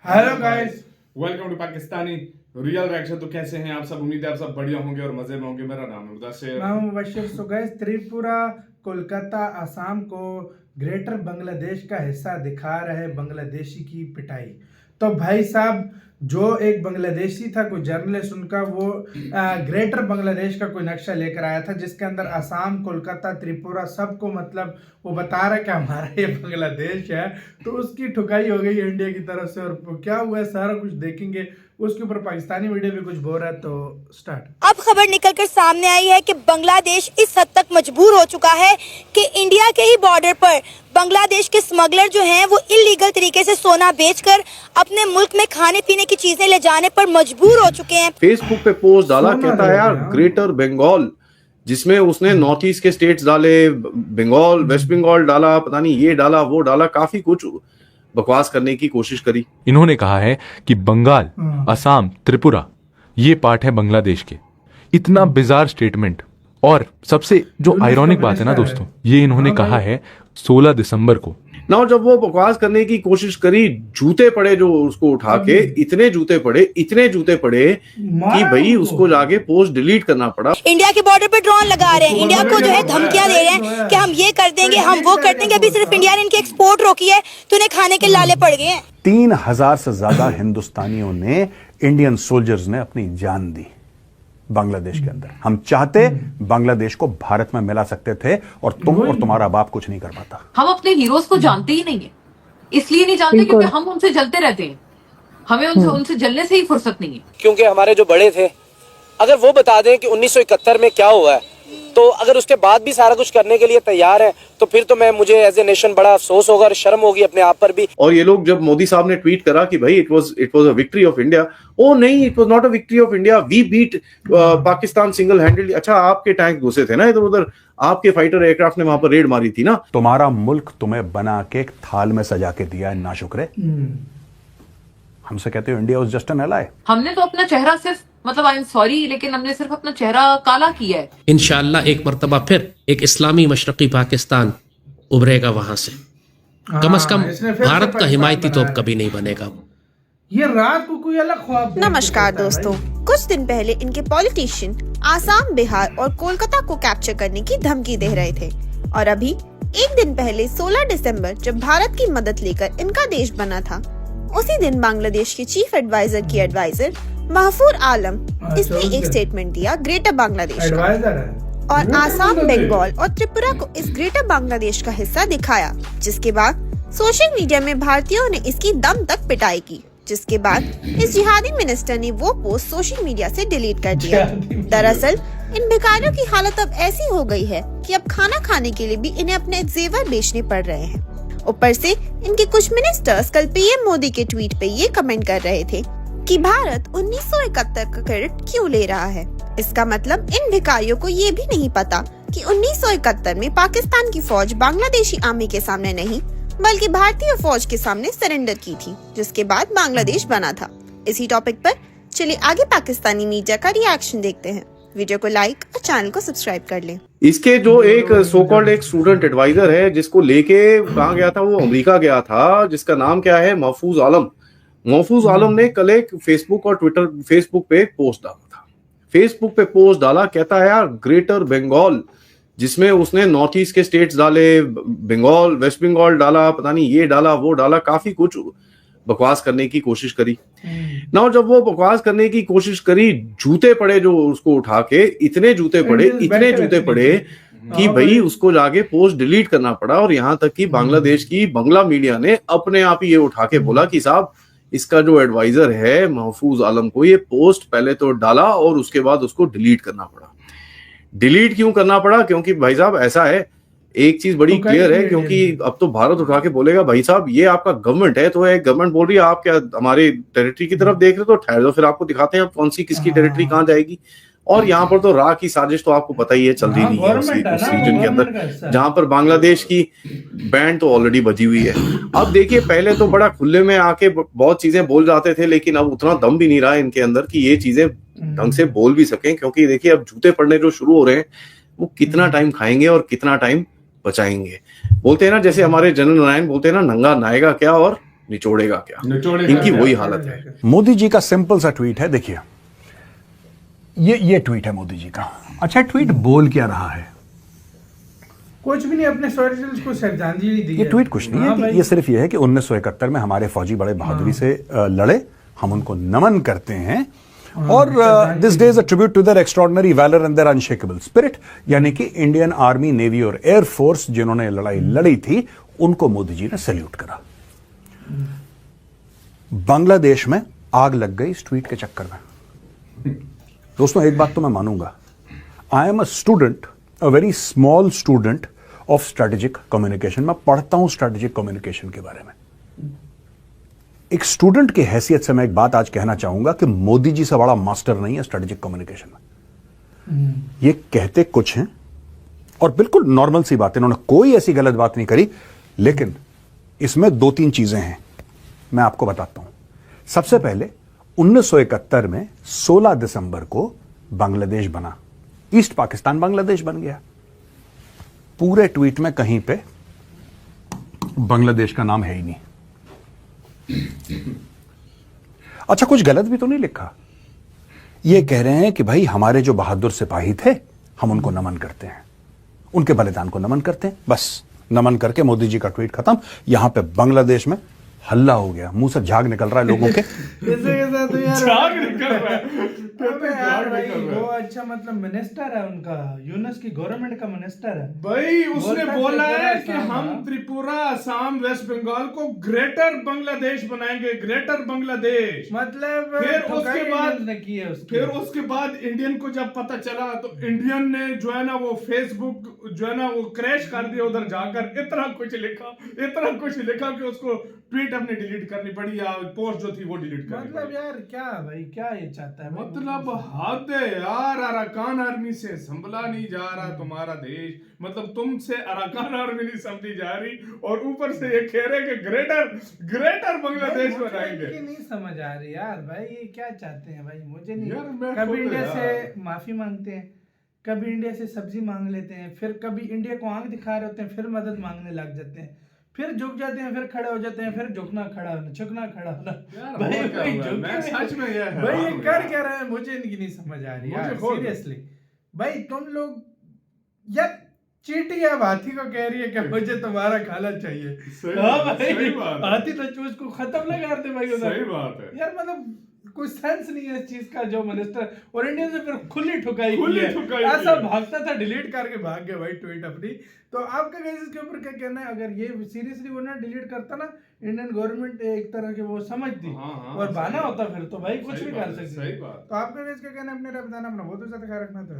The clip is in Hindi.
Hello guys, welcome to Pakistani real reaction. तो कैसे हैं आप सब? उम्मीद है आप सब बढ़िया होंगे और मजे में होंगे। मेरा नाम है मुदस्सिर। मैं हूं मुबशिर। सो गाइस, त्रिपुरा, कोलकाता, असम को ग्रेटर बांग्लादेश का हिस्सा दिखा रहे बांग्लादेशी की पिटाई। तो भाई साहब, जो एक बांग्लादेशी था, कोई जर्नलिस्ट, उनका वो ग्रेटर बांग्लादेश का कोई नक्शा लेकर आया था जिसके अंदर असम, कोलकाता, त्रिपुरा सबको मतलब वो बता रहा है कि हमारा ये बांग्लादेश है। तो उसकी ठुकाई हो गई इंडिया की तरफ से। और क्या हुआ है सारा कुछ देखेंगे। उसके ऊपर पाकिस्तानी मीडिया भी कुछ बोल रहा है। तो स्टार्ट। अब खबर निकलकर सामने आई है कि बांग्लादेश इस हद तक मजबूर हो चुका है कि इंडिया के ही बॉर्डर पर बांग्लादेश के स्मगलर जो हैं वो इलीगल तरीके से सोना बेचकर अपने मुल्क में खाने पीने की चीजें ले जाने पर मजबूर हो चुके हैं। फेसबुक पे पोस्ट डाला, कहता है यार ग्रेटर बंगाल, जिसमें उसने नॉर्थ ईस्ट के स्टेट्स डाले, बंगाल, वेस्ट बंगाल डाला, पता नहीं ये डाला वो डाला, काफी कुछ बकवास करने की कोशिश करी। इन्होंने कहा है कि बंगाल, असम, त्रिपुरा ये पार्ट है बांग्लादेश के। इतना बिजार स्टेटमेंट। और सबसे जो आयरॉनिक बात है ना दोस्तों, ये इन्होंने कहा है 16 दिसंबर को। ना जब वो बकवास करने की कोशिश करी, जूते पड़े जो उसको उठा के, इतने जूते पड़े कि भाई उसको जाके पोस्ट डिलीट करना पड़ा। इंडिया के बॉर्डर पर ड्रोन लगा रहे हैं, इंडिया को जो है धमकियां दे रहे हैं कि हम ये कर देंगे, हम वो कर देंगे। अभी सिर्फ इंडिया ने इनकी एक्सपोर्ट रोकी है तो उन्हें खाने के लाले पड़ गए हैं। 3000 से ज्यादा हिंदुस्तानियों ने, इंडियन सोल्जर्स ने अपनी जान दी बांग्लादेश के अंदर। हम चाहते बांग्लादेश को भारत में मिला सकते थे और तुम और तुम्हारा बाप कुछ नहीं कर पाता। हम अपने हीरोज को जानते ही नहीं है, इसलिए नहीं जानते क्योंकि हम उनसे जलते रहते हैं। हमें उनसे जलने से ही फुर्सत नहीं है। क्योंकि हमारे जो बड़े थे, अगर वो बता दें कि 1971 में क्या हुआ है, तो अगर उसके बाद भी सारा कुछ करने के लिए तैयार है, तो फिर तो मुझे एज ए नेशन बड़ा अफसोस होगा और शर्म होगी अपने आप पर भी। और ये लोग, जब मोदी साहब ने ट्वीट करा कि भाई it was a victory of India, oh नहीं, it was not a victory of India, we beat Pakistan single handedly. अच्छा, आपके टैंक घुसे थे ना इधर उधर, आपके फाइटर एयरक्राफ्ट ने वहां पर रेड मारी थी ना। तुम्हारा मुल्क तुम्हें बना के एक थाल में सजा के दिया है, नाशुक्रे। हमसे कहते हो India was just an ally. हमने तो अपना चेहरा सिर्फ, मतलब आई एम सॉरी, लेकिन हमने सिर्फ अपना चेहरा काला किया है। इंशाअल्लाह एक मर्तबा फिर एक इस्लामी मशरकी पाकिस्तान उभरेगा वहां से। कम से कम भारत का हिमायती तो अब कभी नहीं बनेगा। ये रात को कोई अलग ख्वाब। नमस्कार दोस्तों, कुछ दिन पहले इनके पॉलिटिशियन आसाम, बिहार और कोलकाता को कैप्चर करने की धमकी दे रहे थे। और अभी एक दिन पहले 16 दिसंबर जब भारत की मदद लेकर इनका देश बना था, उसी दिन बांग्लादेश के चीफ एडवाइजर की एडवाइजर महफूर आलम, इसने एक स्टेटमेंट दिया ग्रेटर बांग्लादेश का और आसाम, बंगाल और त्रिपुरा को इस ग्रेटर बांग्लादेश का हिस्सा दिखाया। जिसके बाद सोशल मीडिया में भारतीयों ने इसकी दम तक पिटाई की। जिसके बाद इस जिहादी मिनिस्टर ने वो पोस्ट सोशल मीडिया से डिलीट कर दिया। दरअसल इन भिखारियों की हालत अब ऐसी हो गई है कि अब खाना खाने के लिए भी इन्हें अपने जेवर बेचने पड़ रहे हैं। ऊपर से इनके कुछ मिनिस्टर्स कल पीएम मोदी के ट्वीट पे ये कमेंट कर रहे थे कि भारत 1971 का क्रेडिट क्यों ले रहा है। इसका मतलब इन भिखारियों को ये भी नहीं पता कि 1971 में पाकिस्तान की फौज बांग्लादेशी आर्मी के सामने नहीं बल्कि भारतीय फौज के सामने सरेंडर की थी, जिसके बाद बांग्लादेश बना था। इसी टॉपिक पर चलिए आगे पाकिस्तानी मीडिया का रिएक्शन देखते हैं। वीडियो को लाइक और चैनल को सब्सक्राइब कर लें। इसके जो एक सो कॉल्ड एक स्टूडेंट एडवाइजर है, जिसको लेके कहाँ गया था, वो अमेरिका गया था, जिसका नाम क्या है, महफूज आलम। महफूज आलम ने कल एक फेसबुक पे पोस्ट डाला था। फेसबुक पे पोस्ट डाला, कहता है यार ग्रेटर बंगाल, जिसमें उसने नॉर्थ ईस्ट के स्टेट्स डाले, बंगाल, वेस्ट बंगाल डाला, पता नहीं ये डाला वो डाला, काफी कुछ बकवास करने की कोशिश करी। ना जब वो बकवास करने की कोशिश करी, जूते पड़े जो उसको उठा के, इतने जूते पड़े कि भाई उसको जाके पोस्ट डिलीट करना पड़ा। और यहाँ तक कि बांग्लादेश की बंगला मीडिया ने अपने आप ही ये उठा के बोला कि साहब, इसका जो एडवाइजर है महफूज आलम को ये पोस्ट पहले तो डाला और उसके बाद उसको डिलीट करना पड़ा। डिलीट क्यों करना पड़ा? क्योंकि भाई साहब ऐसा है, एक चीज बड़ी क्लियर है, क्योंकि अब तो भारत उठा के बोलेगा भाई साहब ये आपका गवर्नमेंट है, तो एक गवर्नमेंट बोल रही है आप क्या हमारे टेरिटरी की तरफ देख रहे हो, तो ठहर दो फिर आपको दिखाते हैं कौन सी किसकी टेरिटरी कहाँ जाएगी। और यहाँ पर तो राह की साजिश तो आपको पता ही है चल रही है उस रीजन के अंदर, जहां पर बांग्लादेश की बैंड तो ऑलरेडी बजी हुई है। अब देखिए, पहले तो बड़ा खुले में आके बहुत चीजें बोल जाते थे, लेकिन अब उतना दम भी नहीं रहा इनके अंदर कि ये चीजें ढंग से बोल भी सकें। क्योंकि देखिए, अब जूते पड़ने जो शुरू हो रहे हैं, वो कितना टाइम खाएंगे और कितना टाइम बचाएंगे। बोलते हैं ना, जैसे हमारे जनरल नारायण बोलते हैं ना, नंगा नाएगा क्या और निचोड़ेगा क्या। निचोड़ेगा इनकी क्या? वही हालत है। मोदी जी का सिंपल सा ट्वीट है, देखिए ये ट्वीट है मोदी जी का। अच्छा, ट्वीट बोल क्या रहा है? कुछ भी नहीं, अपने सोल्जर्स को श्रद्धांजलि दी ये है। ट्वीट कुछ नहीं है हाँ कि भाई। ये सिर्फ ये है कि 1971 में हमारे फौजी बड़े बहादुरी से लड़े, हम उनको नमन करते हैं, और this day is a tribute to their extraordinary valour and their unshakable spirit, यानी कि इंडियन आर्मी, नेवी और एयर फोर्स जिन्होंने लड़ाई लड़ी थी उनको मोदी जी ने सैल्यूट करा। बांग्लादेश में आग लग गई इस ट्वीट के चक्कर में। दोस्तों, एक बात तो मैं मानूंगा, I am a student, a very small student of strategic communication. मैं पढ़ता हूं स्ट्रेटेजिक कम्युनिकेशन के बारे में। एक स्टूडेंट की हैसियत से मैं एक बात आज कहना चाहूंगा कि मोदी जी से बड़ा मास्टर नहीं है स्ट्रेटेजिक कम्युनिकेशन में। ये कहते कुछ हैं और बिल्कुल नॉर्मल सी बात है, इन्होंने कोई ऐसी गलत बात नहीं करी, लेकिन इसमें 2-3 चीजें हैं, मैं आपको बताता हूं। सबसे पहले 1971 में 16 दिसंबर को बांग्लादेश बना, ईस्ट पाकिस्तान बांग्लादेश बन गया। पूरे ट्वीट में कहीं पे बांग्लादेश का नाम है ही नहीं। अच्छा, कुछ गलत भी तो नहीं लिखा। ये कह रहे हैं कि भाई हमारे जो बहादुर सिपाही थे हम उनको नमन करते हैं, उनके बलिदान को नमन करते हैं, बस नमन करके मोदी जी का ट्वीट खत्म। यहां पे बांग्लादेश में हल्ला हो गया, मुंह से झाग निकल रहा है लोगों के। इसके साथ तो यार झाग निकल रहा है। अबे यार भाई, वो अच्छा मतलब मिनिस्टर है उनका, यूनस की गवर्नमेंट का मिनिस्टर है भाई। उसने बोलता बोला है त्रिपुरा, कि असम, हम हाँ। त्रिपुरा, असम, वेस्ट बंगाल को ग्रेटर बांग्लादेश बनाएंगे, ग्रेटर बांग्लादेश। मतलब फिर ठुकाई उसके बाद इन्होंने की है उसकी। फिर उसके बाद इंडियन को जब पता चला तो इंडियन ने जो है ना वो फेसबुक जो है ना वो क्रैश कर दिया, उधर जाकर इतना कुछ लिखा कि उसको ट्वीट अपनी डिलीट करनी पड़ी, या पोस्ट जो थी वो डिलीट करनी मतलब पड़ी। यार क्या भाई, क्या ये चाहता है भाई? मतलब हद है यार, अराकान आर्मी से संभला नहीं जा रहा तुम्हारा देश। मतलब तुमसे अराकान आर्मी नहीं संभली जा रही, और ऊपर से ये कह रहे कि ग्रेटर बांग्लादेश मुझे बनाएंगे। इनकी नहीं समझ आ रही यार भाई, ये क्या चाहते हैं भाई, मुझे नहीं। यार, मैं कभी खुद इंडिया यार। से माफी मांगते हैं, कभी इंडिया से सब्जी मांग लेते हैं, फिर कभी इंडिया को आंख दिखा रहे होते हैं, फिर मदद मांगने लग जाते हैं, फिर झुक जाते हैं, फिर खड़े हो जाते हैं, फिर झुकना खड़ा होना, झुकना खड़ा होना। यार, भाई हुआ क्या भाई हुआ? मैं सच में ये भाई ये हैरान हूँ कर यार। क्या रहे हैं, मुझे इनकी नहीं समझ आ रही यार, मुझे खुद। सीरियसली। भाई तुम लोग यार, चींटी अब हाथी को कह रही है कि मुझे तुम्हारा खाना चाहिए। सही हाँ बात, भाई, सही बात है। हाथी तो चूज को खत्म ना करते भाई उधर। सही बात है यार मतलब कोई सेंस नहीं है इस चीज का, जो मिनिस्टर और इंडिया से फिर खुली ठुकाई खुली की है। ठुकाई ऐसा की है। भागता था, डिलीट करके भाग गया भाई ट्वीट अपनी। तो आपका गाइस इसके ऊपर क्या कहना है? अगर ये सीरियसली वो ना डिलीट करता ना, इंडियन गवर्नमेंट एक तरह के वो समझती हाँ, और सही बहाना बात। होता, फिर तो भाई कुछ सही भी बात कर है, सकती सही है। बात। तो आपका गाइस क्या कहना है अपने बताना, अपना बहुत ज्यादा ख्याल रखना था।